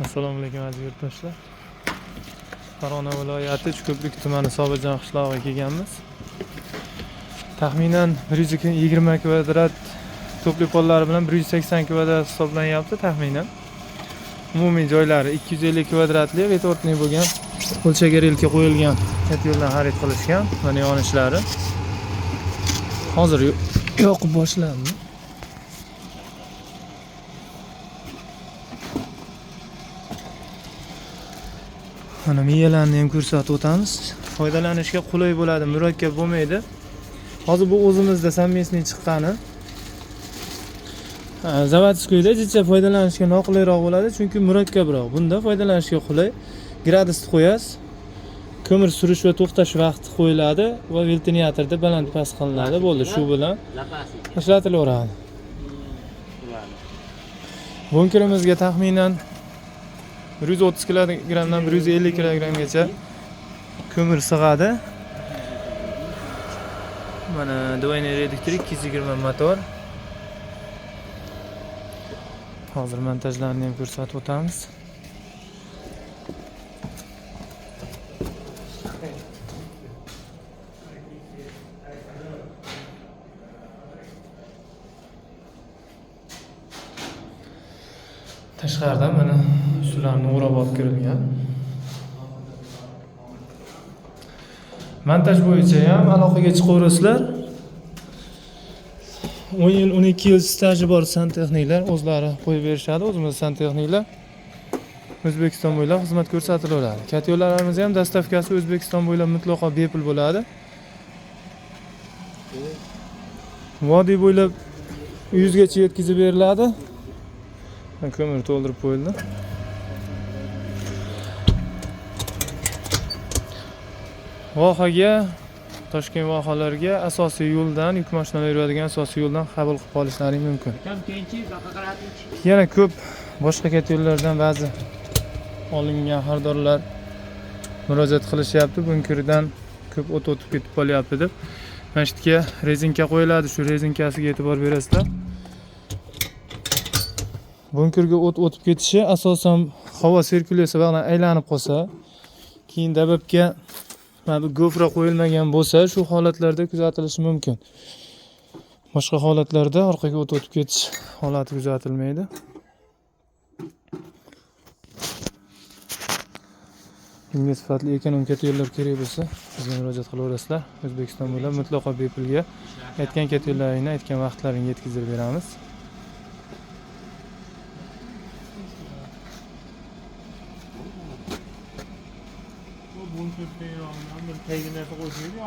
Assalomu alaykum aziz yurtdoshlar. Farg'ona viloyati Uchko'prik tumani Sobirjon qishlog'iga kelganmiz. Taxminan 120 kvadrat to'pli pollari bilan 180 kvadrat hisoblanyapti taxminan. Umumiy joylari 250 kvadratli retortli bo'lgan o'lchaga relka qo'yilgan kat yo'ldan xarid qilishgan. Mana yonishlari. Hozir yoqib boshlandi. Mana miyalarni ham ko'rsatib o'tamiz. Foydalanishga qulay bo'ladi, murakkab bo'lmaydi. Hozir bu o'zimizda samimiy chiqqani. Zavodskoyda jicha foydalanishga noqulayroq bo'ladi, chunki murakkabroq. Bunda foydalanishga qulay. Gradusni qo'yasiz. Ko'mir surish va to'xtash vaqti qo'yiladi va ventilyatorda baland past qilinadi. Bo'ldi, shu bilan ishlatilaveradi. Bunkerimizga taxminan 130 kg dan 150 kg-gacha ko'mir sig'adi. Mana двойной reduktor 220 motor. Hozir montajlarni ham ko'rsatib o'tamiz. Tashqaridan mana shularni o'rab olib kirilgan. Montaj bo'yicha ham aloqaga chiqaverasizlar. 10 yil, 12 yil staji bor santexniklar o'zlari qo'yib berishadi. O'zimiz santexniklar O'zbekiston bo'ylab xizmat ko'rsatilaveradi. Kat yo'llarimiz ham dastavkasi O'zbekiston bo'ylab mutlaqo bepul bo'ladi. Vodiy bo'ylab 100 gacha yetkazib beriladi. Ko'mir to'ldirib qo'yildi. Vohaga, Toshkent vohalariga asosiy yo'ldan, yuk mashinalar yuradigan asosiy yo'ldan qabul qilib olishlaring mumkin. Yana ko'p boshqa kat yo'llardan ba'zi olingan xaridorlar murojaat qilishyapti. Bunkirdan ko'p o't o'tib ketib qolyapti deb. Mana shu yerga rezinka qo'yiladi, shu rezinkasiga e'tibor berasizlar. Bunkirga o't o'tib ketishi asosan havo sirkulyatsiyasi bilan aylanib qolsa, keyin dababga mana bu gofra qo'yilmagan bo'lsa, shu holatlarda kuzatilishi mumkin. Boshqa holatlarda orqaga o't o'tib ketish holati kuzatilmaydi. Bunga sifatli ekonom kat yo'llar kerak bo'lsa, bizga murojaat qilaverasizlar. O'zbekiston bo'ylab mutlaqo bepulga aytgan kat yo'llaringni aytgan vaqtlaringga yetkazib beramiz. Bu bunkerda bir tayinlarga qo'yishmaydi.